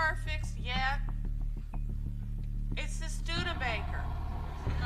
car fixed yet? It's the Studebaker.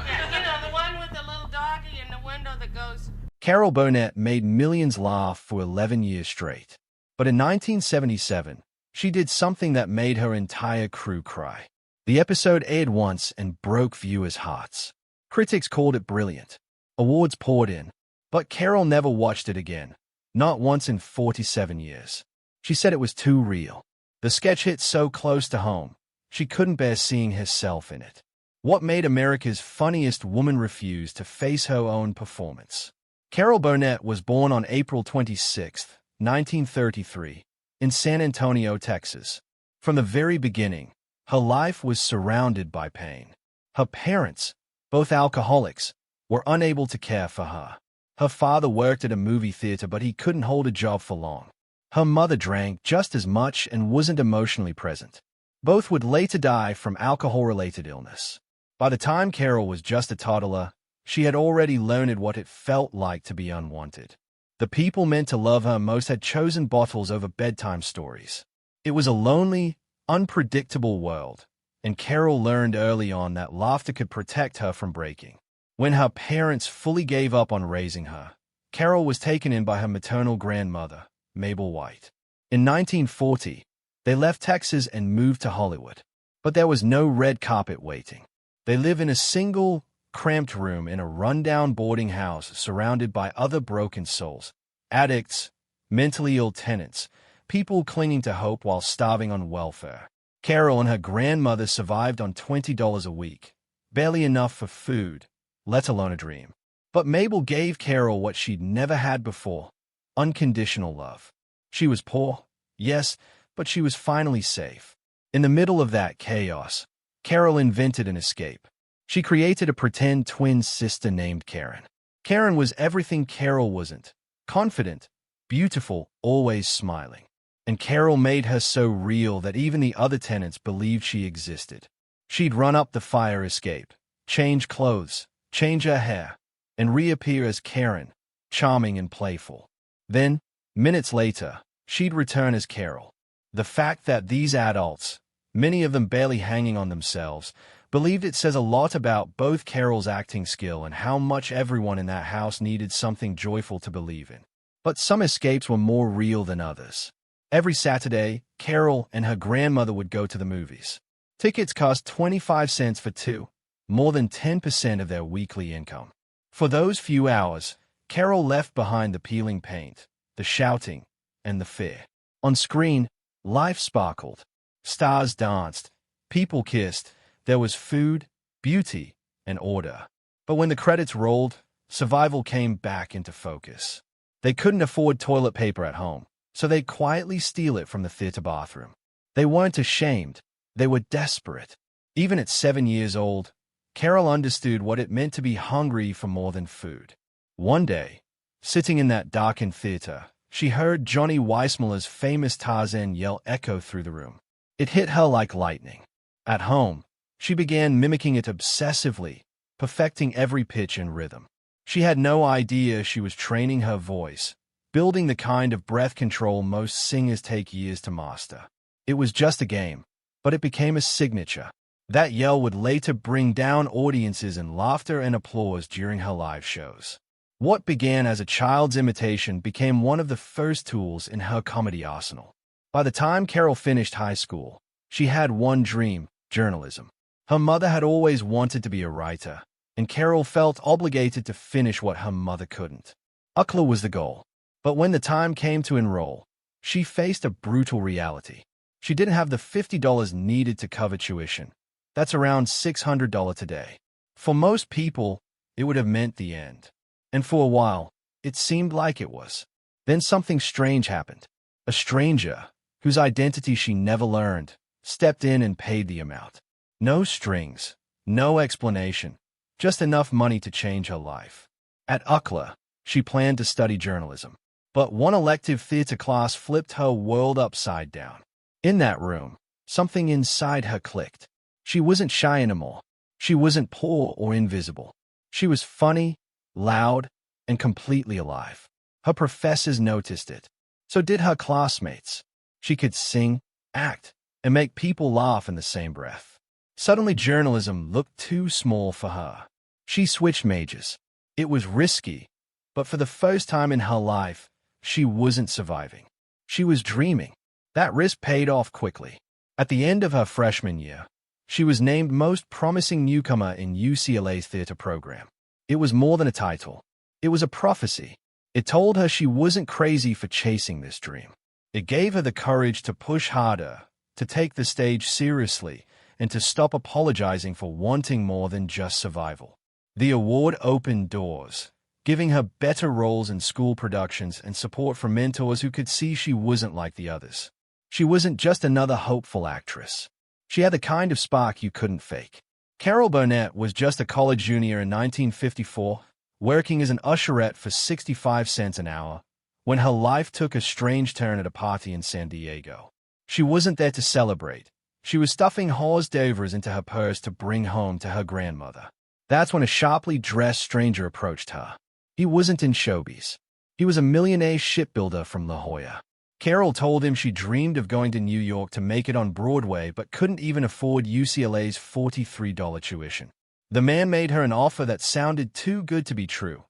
Yeah, the one with the little doggy in the window that goes... Carol Burnett made millions laugh for 11 years straight. But in 1977, she did something that made her entire crew cry. The episode aired once and broke viewers' hearts. Critics called it brilliant. Awards poured in. But Carol never watched it again. Not once in 47 years. She said it was too real. The sketch hit so close to home, she couldn't bear seeing herself in it. What made America's funniest woman refuse to face her own performance? Carol Burnett was born on April 26, 1933, in San Antonio, Texas. From the very beginning, her life was surrounded by pain. Her parents, both alcoholics, were unable to care for her. Her father worked at a movie theater, but he couldn't hold a job for long. Her mother drank just as much and wasn't emotionally present. Both would later die from alcohol-related illness. By the time Carol was just a toddler, she had already learned what it felt like to be unwanted. The people meant to love her most had chosen bottles over bedtime stories. It was a lonely, unpredictable world, and Carol learned early on that laughter could protect her from breaking. When her parents fully gave up on raising her, Carol was taken in by her maternal grandmother, Mabel White. In 1940, they left Texas and moved to Hollywood. But there was no red carpet waiting. They live in a single, cramped room in a rundown boarding house surrounded by other broken souls, addicts, mentally ill tenants, people clinging to hope while starving on welfare. Carol and her grandmother survived on $20 a week, barely enough for food, let alone a dream. But Mabel gave Carol what she'd never had before: unconditional love. She was poor, yes, but she was finally safe. In the middle of that chaos, Carol invented an escape. She created a pretend twin sister named Karen. Karen was everything Carol wasn't: confident, beautiful, always smiling. And Carol made her so real that even the other tenants believed she existed. She'd run up the fire escape, change clothes, change her hair, and reappear as Karen, charming and playful. Then, minutes later, she'd return as Carol. The fact that these adults, many of them barely hanging on themselves, believed it says a lot about both Carol's acting skill and how much everyone in that house needed something joyful to believe in. But some escapes were more real than others. Every Saturday, Carol and her grandmother would go to the movies. Tickets cost 25 cents for two, more than 10% of their weekly income. For those few hours, Carol left behind the peeling paint, the shouting, and the fear. On screen, life sparkled. Stars danced, people kissed, there was food, beauty, and order. But when the credits rolled, survival came back into focus. They couldn't afford toilet paper at home, so they'd quietly steal it from the theater bathroom. They weren't ashamed, they were desperate. Even at 7 years old, Carol understood what it meant to be hungry for more than food. One day, sitting in that darkened theater, she heard Johnny Weissmuller's famous Tarzan yell echo through the room. It hit her like lightning. At home, she began mimicking it obsessively, perfecting every pitch and rhythm. She had no idea she was training her voice, building the kind of breath control most singers take years to master. It was just a game, but it became a signature. That yell would later bring down audiences in laughter and applause during her live shows. What began as a child's imitation became one of the first tools in her comedy arsenal. By the time Carol finished high school, she had one dream: journalism. Her mother had always wanted to be a writer, and Carol felt obligated to finish what her mother couldn't. UCLA was the goal. But when the time came to enroll, she faced a brutal reality. She didn't have the $50 needed to cover tuition. That's around $600 today. For most people, it would have meant the end. And for a while, it seemed like it was. Then something strange happened. A stranger, whose identity she never learned, stepped in and paid the amount. No strings, no explanation, just enough money to change her life. At UCLA, she planned to study journalism. But one elective theater class flipped her world upside down. In that room, something inside her clicked. She wasn't shy anymore. She wasn't poor or invisible. She was funny, loud, and completely alive. Her professors noticed it. So did her classmates. She could sing, act, and make people laugh in the same breath. Suddenly, journalism looked too small for her. She switched majors. It was risky, but for the first time in her life, she wasn't surviving. She was dreaming. That risk paid off quickly. At the end of her freshman year, she was named Most Promising Newcomer in UCLA's theater program. It was more than a title. It was a prophecy. It told her she wasn't crazy for chasing this dream. It gave her the courage to push harder, to take the stage seriously, and to stop apologizing for wanting more than just survival. The award opened doors, giving her better roles in school productions and support from mentors who could see she wasn't like the others. She wasn't just another hopeful actress. She had the kind of spark you couldn't fake. Carol Burnett was just a college junior in 1954, working as an usherette for 65 cents an hour, when her life took a strange turn at a party in San Diego. She wasn't there to celebrate. She was stuffing hors d'oeuvres into her purse to bring home to her grandmother. That's when a sharply dressed stranger approached her. He wasn't in showbiz. He was a millionaire shipbuilder from La Jolla. Carol told him she dreamed of going to New York to make it on Broadway but couldn't even afford UCLA's $43 tuition. The man made her an offer that sounded too good to be true,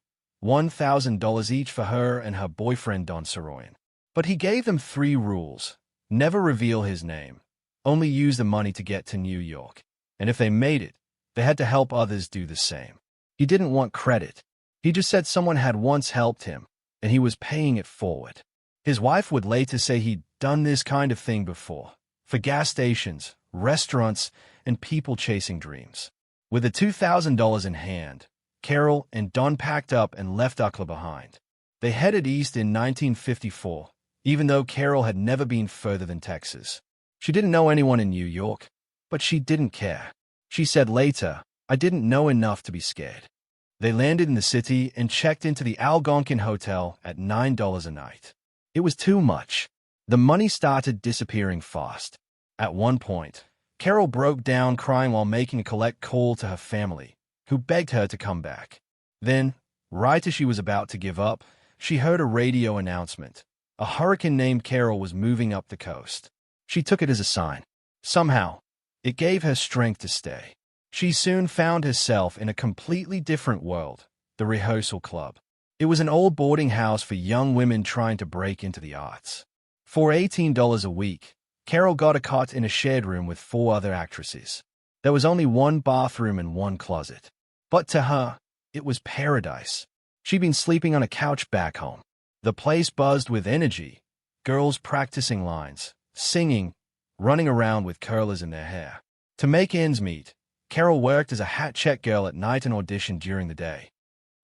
$1,000 each for her and her boyfriend Don Soroyan. But he gave them 3 rules. Never reveal his name. Only use the money to get to New York. And if they made it, they had to help others do the same. He didn't want credit. He just said someone had once helped him, and he was paying it forward. His wife would later say he'd done this kind of thing before, for gas stations, restaurants, and people chasing dreams. With the $2,000 in hand, Carol and Don packed up and left UCLA behind. They headed east in 1954, even though Carol had never been further than Texas. She didn't know anyone in New York, but she didn't care. She said later, "I didn't know enough to be scared." They landed in the city and checked into the Algonquin Hotel at $9 a night. It was too much. The money started disappearing fast. At one point, Carol broke down crying while making a collect call to her family, who begged her to come back. Then, right as she was about to give up, she heard a radio announcement. A hurricane named Carol was moving up the coast. She took it as a sign. Somehow, it gave her strength to stay. She soon found herself in a completely different world, the rehearsal club. It was an old boarding house for young women trying to break into the arts. For $18 a week, Carol got a cot in a shared room with 4 other actresses. There was only 1 bathroom and 1 closet. But to her, it was paradise. She'd been sleeping on a couch back home. The place buzzed with energy, girls practicing lines, singing, running around with curlers in their hair. To make ends meet, Carol worked as a hat-check girl at night and auditioned during the day.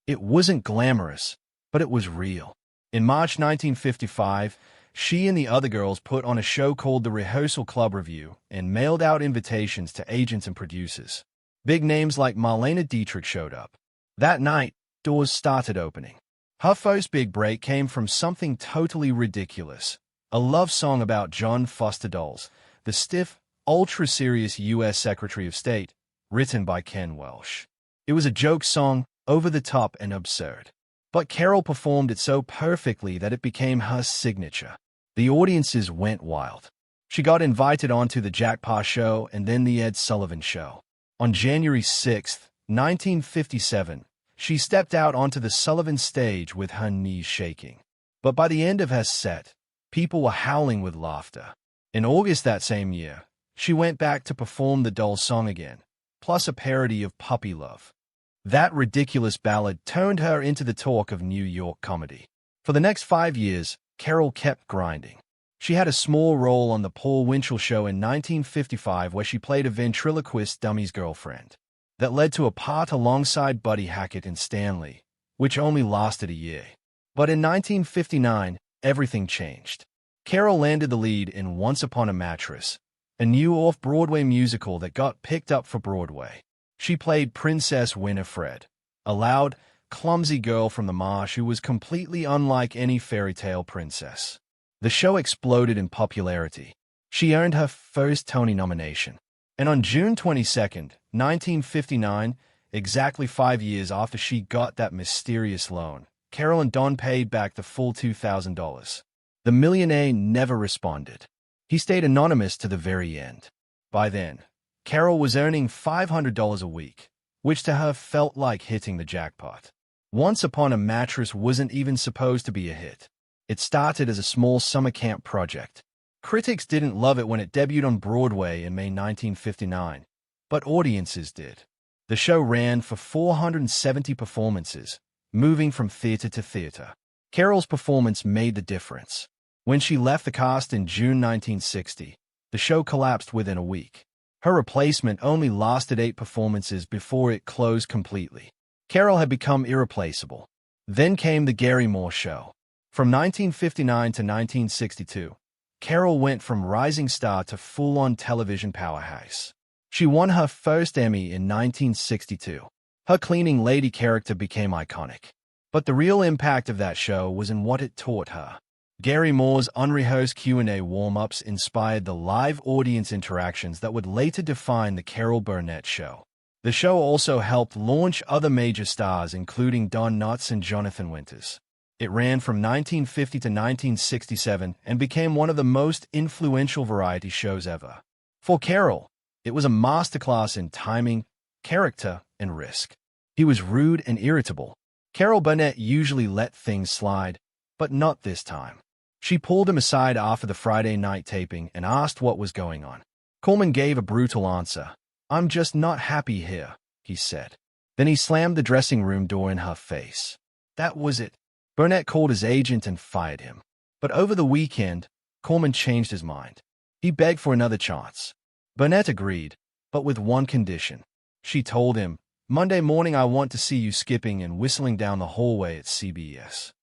It wasn't glamorous, but it was real. In March 1955, she and the other girls put on a show called the Rehearsal Club Review and mailed out invitations to agents and producers. Big names like Marlene Dietrich showed up. That night, doors started opening. Her first big break came from something totally ridiculous, a love song about John Foster Dulles, the stiff, ultra-serious U.S. Secretary of State, written by Ken Welsh. It was a joke song, over the top and absurd. But Carol performed it so perfectly that it became her signature. The audiences went wild. She got invited onto the Jack Pa Show and then the Ed Sullivan Show. On January 6, 1957, she stepped out onto the Sullivan stage with her knees shaking. But by the end of her set, people were howling with laughter. In August that same year, she went back to perform the Dulles song again, plus a parody of Puppy Love. That ridiculous ballad turned her into the talk of New York comedy. For the next 5 years, Carol kept grinding. She had a small role on The Paul Winchell Show in 1955 where she played a ventriloquist dummy's girlfriend. That led to a part alongside Buddy Hackett in Stanley, which only lasted a year. But in 1959, everything changed. Carol landed the lead in Once Upon a Mattress, a new off-Broadway musical that got picked up for Broadway. She played Princess Winifred, a loud, clumsy girl from the marsh who was completely unlike any fairy tale princess. The show exploded in popularity. She earned her first Tony nomination. And on June 22, 1959, exactly 5 years after she got that mysterious loan, Carol and Don paid back the full $2,000. The millionaire never responded. He stayed anonymous to the very end. By then, Carol was earning $500 a week, which to her felt like hitting the jackpot. Once Upon a Mattress wasn't even supposed to be a hit. It started as a small summer camp project. Critics didn't love it when it debuted on Broadway in May 1959, but audiences did. The show ran for 470 performances, moving from theater to theater. Carol's performance made the difference. When she left the cast in June 1960, the show collapsed within a week. Her replacement only lasted 8 performances before it closed completely. Carol had become irreplaceable. Then came The Gary Moore Show. From 1959 to 1962, Carol went from rising star to full-on television powerhouse. She won her first Emmy in 1962. Her cleaning lady character became iconic. But the real impact of that show was in what it taught her. Gary Moore's unrehearsed Q&A warm-ups inspired the live audience interactions that would later define the Carol Burnett Show. The show also helped launch other major stars including Don Knotts and Jonathan Winters. It ran from 1950 to 1967 and became one of the most influential variety shows ever. For Carol, it was a masterclass in timing, character, and risk. He was rude and irritable. Carol Burnett usually let things slide, but not this time. She pulled him aside after the Friday night taping and asked what was going on. Coleman gave a brutal answer. "I'm just not happy here," he said. Then he slammed the dressing room door in her face. That was it. Burnett called his agent and fired him. But over the weekend, Coleman changed his mind. He begged for another chance. Burnett agreed, but with one condition. She told him, "Monday morning I want to see you skipping and whistling down the hallway at CBS."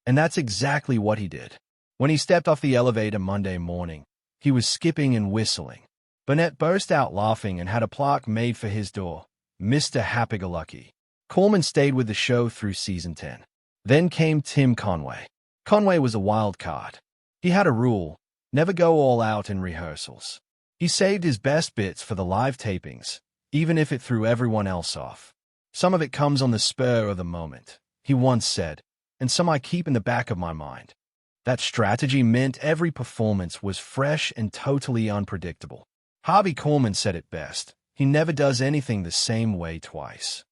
And that's exactly what he did. When he stepped off the elevator Monday morning, he was skipping and whistling. Burnett burst out laughing and had a plaque made for his door, "Mr. Happy-Go-Lucky." Coleman stayed with the show through season 10. Then came Tim Conway. Conway was a wild card. He had a rule: never go all out in rehearsals. He saved his best bits for the live tapings, even if it threw everyone else off. "Some of it comes on the spur of the moment," he once said, "and some I keep in the back of my mind." That strategy meant every performance was fresh and totally unpredictable. Harvey Korman said it best: he never does anything the same way twice.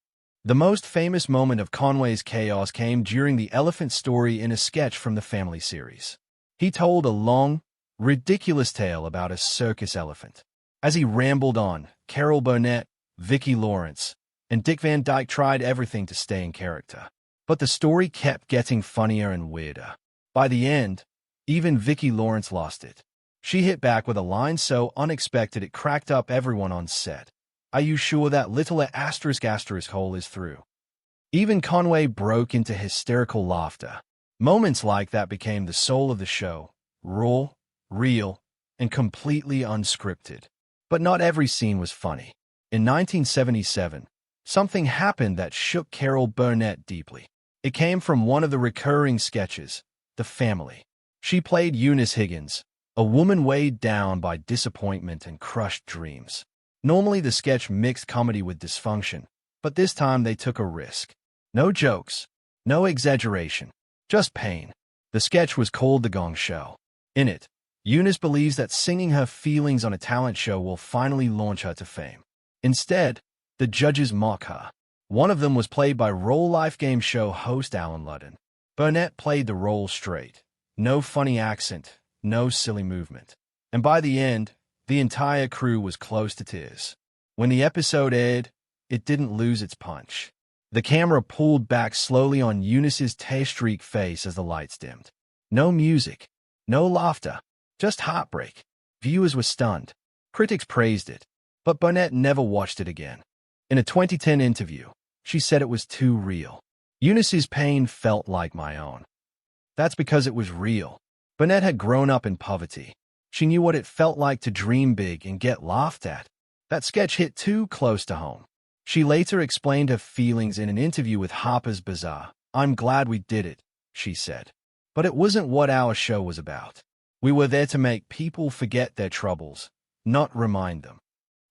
The most famous moment of Conway's chaos came during the elephant story in a sketch from the Family series. He told a long, ridiculous tale about a circus elephant. As he rambled on, Carol Burnett, Vicki Lawrence, and Dick Van Dyke tried everything to stay in character. But the story kept getting funnier and weirder. By the end, even Vicki Lawrence lost it. She hit back with a line so unexpected it cracked up everyone on set. "Are you sure that little asterisk hole is through?" Even Conway broke into hysterical laughter. Moments like that became the soul of the show, raw, real, and completely unscripted. But not every scene was funny. In 1977, something happened that shook Carol Burnett deeply. It came from one of the recurring sketches, The Family. She played Eunice Higgins, a woman weighed down by disappointment and crushed dreams. Normally the sketch mixed comedy with dysfunction, but this time they took a risk. No jokes, no exaggeration, just pain. The sketch was called The Gong Show. In it, Eunice believes that singing her feelings on a talent show will finally launch her to fame. Instead, the judges mock her. One of them was played by real-life game show host Alan Ludden. Burnett played the role straight. No funny accent, no silly movement. And by the end, the entire crew was close to tears. When the episode aired, it didn't lose its punch. The camera pulled back slowly on Eunice's tear-streaked face as the lights dimmed. No music, no laughter, just heartbreak. Viewers were stunned. Critics praised it, but Burnett never watched it again. In a 2010 interview, she said it was too real. "Eunice's pain felt like my own." That's because it was real. Burnett had grown up in poverty. She knew what it felt like to dream big and get laughed at. That sketch hit too close to home. She later explained her feelings in an interview with Harper's Bazaar. "I'm glad we did it," she said. "But it wasn't what our show was about. We were there to make people forget their troubles, not remind them."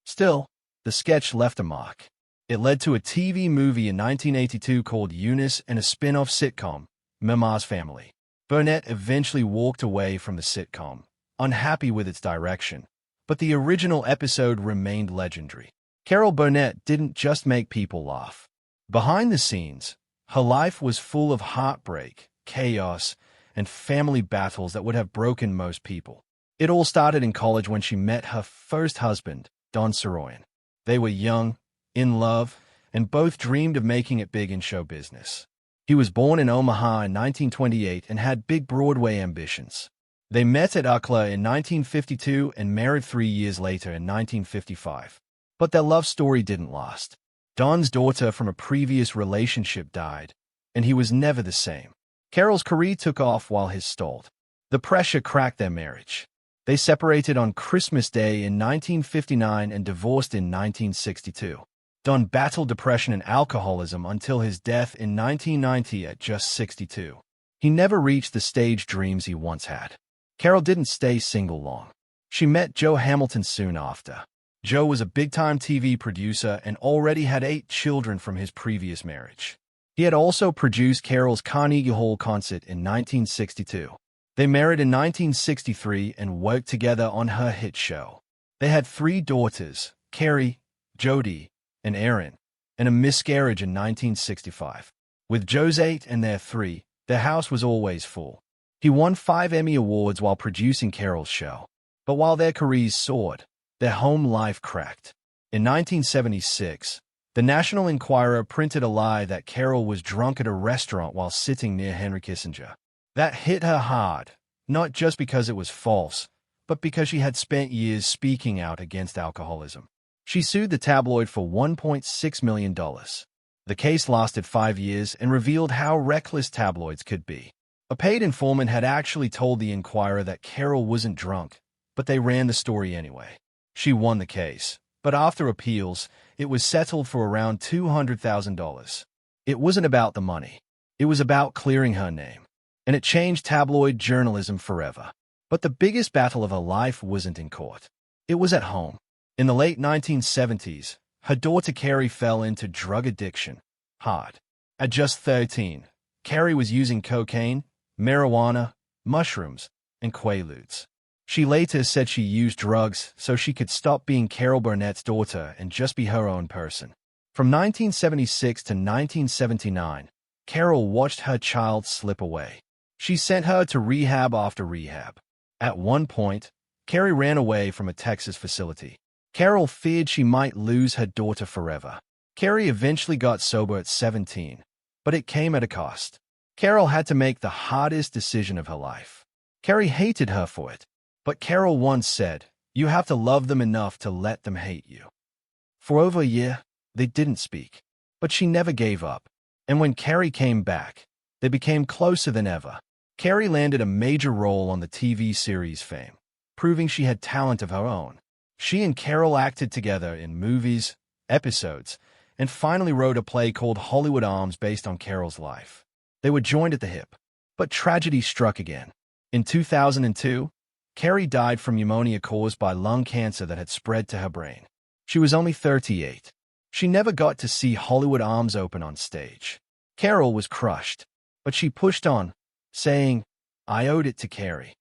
Still, the sketch left a mark. It led to a TV movie in 1982 called Eunice and a spin-off sitcom, Mama's Family. Burnett eventually walked away from the sitcom, unhappy with its direction, but the original episode remained legendary. Carol Burnett didn't just make people laugh. Behind the scenes, her life was full of heartbreak, chaos, and family battles that would have broken most people. It all started in college when she met her first husband, Don Soroyan. They were young, in love, and both dreamed of making it big in show business. He was born in Omaha in 1928 and had big Broadway ambitions. They met at UCLA in 1952 and married 3 years later in 1955. But their love story didn't last. Don's daughter from a previous relationship died, and he was never the same. Carol's career took off while his stalled. The pressure cracked their marriage. They separated on Christmas Day in 1959 and divorced in 1962. Don battled depression and alcoholism until his death in 1990 at just 62. He never reached the stage dreams he once had. Carol didn't stay single long. She met Joe Hamilton soon after. Joe was a big-time TV producer and already had 8 children from his previous marriage. He had also produced Carol's Carnegie Hall concert in 1962. They married in 1963 and worked together on her hit show. They had 3 daughters, Carrie, Jody, and Erin, and a miscarriage in 1965. With Joe's 8 and their 3, their house was always full. He won 5 Emmy Awards while producing Carol's show. But while their careers soared, their home life cracked. In 1976, the National Enquirer printed a lie that Carol was drunk at a restaurant while sitting near Henry Kissinger. That hit her hard, not just because it was false, but because she had spent years speaking out against alcoholism. She sued the tabloid for $1.6 million. The case lasted 5 years and revealed how reckless tabloids could be. A paid informant had actually told the Enquirer that Carol wasn't drunk, but they ran the story anyway. She won the case, but after appeals, it was settled for around $200,000. It wasn't about the money. It was about clearing her name. And it changed tabloid journalism forever. But the biggest battle of her life wasn't in court. It was at home. In the late 1970s, her daughter Carrie fell into drug addiction hard. At just 13, Carrie was using cocaine, marijuana, mushrooms, and quaaludes. She later said she used drugs so she could stop being Carol Burnett's daughter and just be her own person. From 1976 to 1979, Carol watched her child slip away. She sent her to rehab after rehab. At one point, Carrie ran away from a Texas facility. Carol feared she might lose her daughter forever. Carrie eventually got sober at 17, but it came at a cost. Carol had to make the hardest decision of her life. Carrie hated her for it, but Carol once said, "You have to love them enough to let them hate you." For over a year, they didn't speak, but she never gave up. And when Carrie came back, they became closer than ever. Carrie landed a major role on the TV series Fame, proving she had talent of her own. She and Carol acted together in movies, episodes, and finally wrote a play called Hollywood Arms based on Carol's life. They were joined at the hip, but tragedy struck again. In 2002, Carrie died from pneumonia caused by lung cancer that had spread to her brain. She was only 38. She never got to see Hollywood Arms open on stage. Carol was crushed, but she pushed on, saying, "I owed it to Carrie."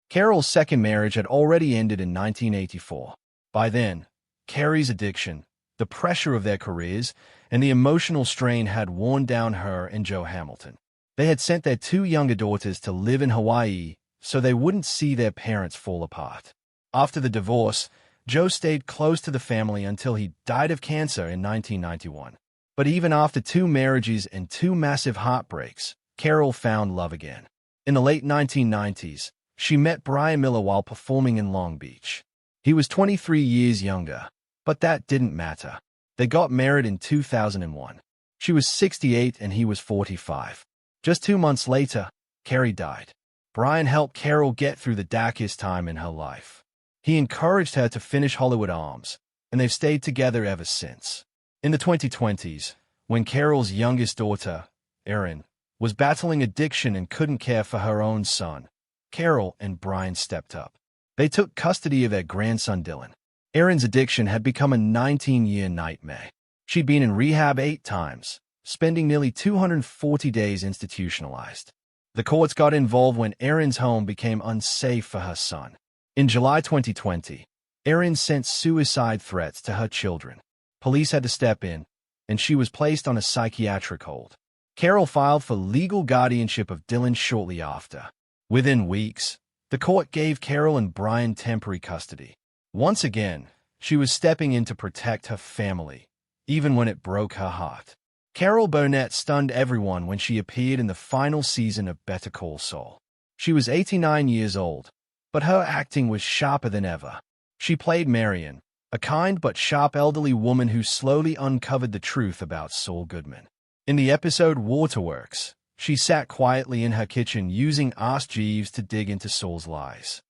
Carol's second marriage had already ended in 1984. By then, Carrie's addiction, the pressure of their careers, and the emotional strain had worn down her and Joe Hamilton. They had sent their 2 younger daughters to live in Hawaii so they wouldn't see their parents fall apart. After the divorce, Joe stayed close to the family until he died of cancer in 1991. But even after 2 marriages and 2 massive heartbreaks, Carol found love again. In the late 1990s, she met Brian Miller while performing in Long Beach. He was 23 years younger, but that didn't matter. They got married in 2001. She was 68 and he was 45. Just 2 months later, Carrie died. Brian helped Carol get through the darkest time in her life. He encouraged her to finish Hollywood Arms, and they've stayed together ever since. In the 2020s, when Carol's youngest daughter, Erin, was battling addiction and couldn't care for her own son, Carol and Brian stepped up. They took custody of their grandson Dylan. Erin's addiction had become a 19-year nightmare. She'd been in rehab 8 times, spending nearly 240 days institutionalized. The courts got involved when Erin's home became unsafe for her son. In July 2020, Erin sent suicide threats to her children. Police had to step in, and she was placed on a psychiatric hold. Carol filed for legal guardianship of Dylan shortly after. Within weeks, the court gave Carol and Brian temporary custody. Once again, she was stepping in to protect her family, even when it broke her heart. Carol Burnett stunned everyone when she appeared in the final season of Better Call Saul. She was 89 years old, but her acting was sharper than ever. She played Marion, a kind but sharp elderly woman who slowly uncovered the truth about Saul Goodman. In the episode Waterworks, she sat quietly in her kitchen using Ask Jeeves to dig into Saul's lies.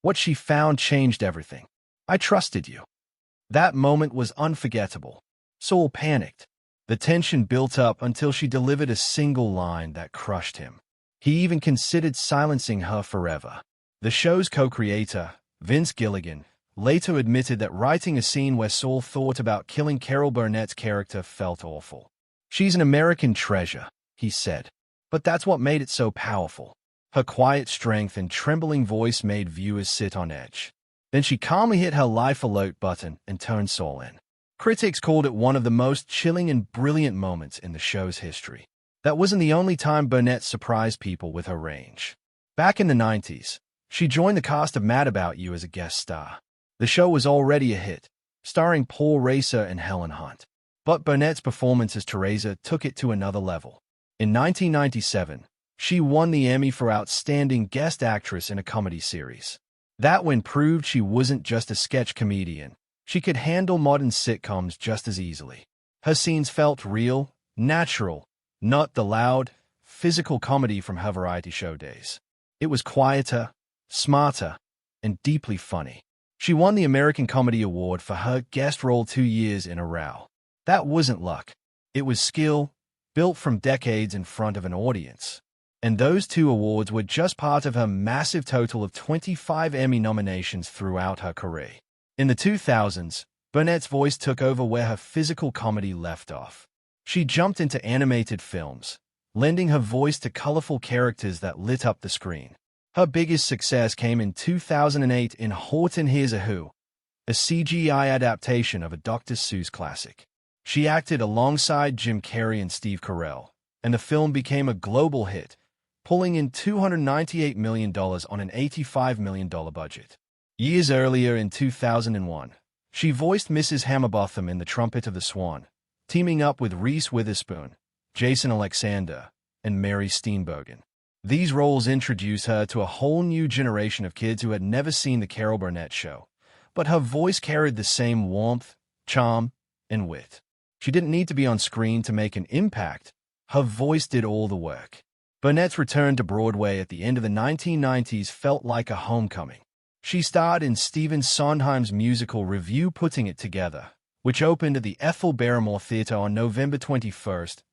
What she found changed everything. "I trusted you." That moment was unforgettable. Saul panicked. The tension built up until she delivered a single line that crushed him. He even considered silencing her forever. The show's co-creator, Vince Gilligan, later admitted that writing a scene where Saul thought about killing Carol Burnett's character felt awful. "She's an American treasure," he said. "But that's what made it so powerful." Her quiet strength and trembling voice made viewers sit on edge. Then she calmly hit her life alert button and turned Saul in. Critics called it one of the most chilling and brilliant moments in the show's history. That wasn't the only time Burnett surprised people with her range. Back in the 90s, she joined the cast of Mad About You as a guest star. The show was already a hit, starring Paul Racer and Helen Hunt. But Burnett's performance as Teresa took it to another level. In 1997, she won the Emmy for Outstanding Guest Actress in a Comedy Series. That win proved she wasn't just a sketch comedian. She could handle modern sitcoms just as easily. Her scenes felt real, natural, not the loud, physical comedy from her variety show days. It was quieter, smarter, and deeply funny. She won the American Comedy Award for her guest role 2 years in a row. That wasn't luck. It was skill, built from decades in front of an audience. And those 2 awards were just part of her massive total of 25 Emmy nominations throughout her career. In the 2000s, Burnett's voice took over where her physical comedy left off. She jumped into animated films, lending her voice to colorful characters that lit up the screen. Her biggest success came in 2008 in Horton Hears a Who, a CGI adaptation of a Dr. Seuss classic. She acted alongside Jim Carrey and Steve Carell, and the film became a global hit, pulling in $298 million on an $85 million budget. Years earlier, in 2001, she voiced Mrs. Hammerbotham in The Trumpet of the Swan, teaming up with Reese Witherspoon, Jason Alexander, and Mary Steenburgen. These roles introduced her to a whole new generation of kids who had never seen The Carol Burnett Show, but her voice carried the same warmth, charm, and wit. She didn't need to be on screen to make an impact. Her voice did all the work. Burnett's return to Broadway at the end of the 1990s felt like a homecoming. She starred in Stephen Sondheim's musical Review Putting It Together, which opened at the Ethel Barrymore Theatre on November 21,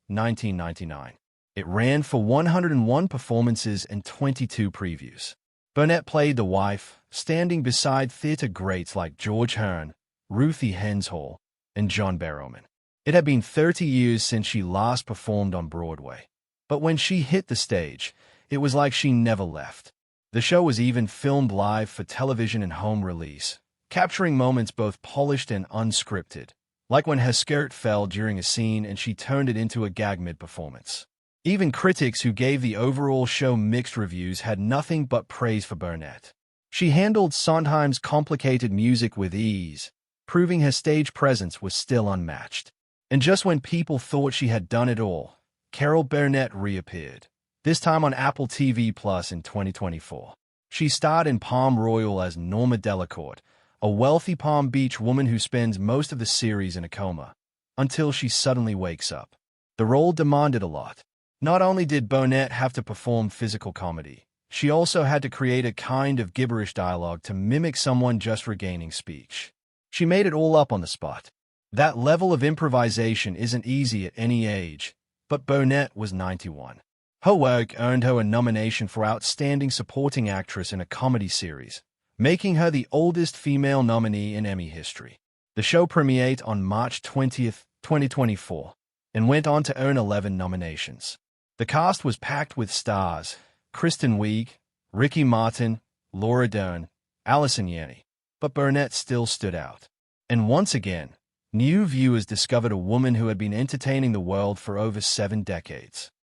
1999. It ran for 101 performances and 22 previews. Burnett played the wife, standing beside theatre greats like George Hearn, Ruthie Henshaw, and John Barrowman. It had been 30 years since she last performed on Broadway. But when she hit the stage, it was like she never left. The show was even filmed live for television and home release, capturing moments both polished and unscripted, like when her skirt fell during a scene and she turned it into a gag mid-performance. Even critics who gave the overall show mixed reviews had nothing but praise for Burnett. She handled Sondheim's complicated music with ease, proving her stage presence was still unmatched. And just when people thought she had done it all, Carol Burnett reappeared, this time on Apple TV Plus in 2024. She starred in Palm Royal as Norma Delacourt, a wealthy Palm Beach woman who spends most of the series in a coma, until she suddenly wakes up. The role demanded a lot. Not only did Burnett have to perform physical comedy, she also had to create a kind of gibberish dialogue to mimic someone just regaining speech. She made it all up on the spot. That level of improvisation isn't easy at any age, but Burnett was 91. Her work earned her a nomination for Outstanding Supporting Actress in a Comedy Series, making her the oldest female nominee in Emmy history. The show premiered on March 20, 2024, and went on to earn 11 nominations. The cast was packed with stars: Kristen Wiig, Ricky Martin, Laura Dern, Allison Yanny. But Burnett still stood out. And once again, new viewers discovered a woman who had been entertaining the world for over 7 decades.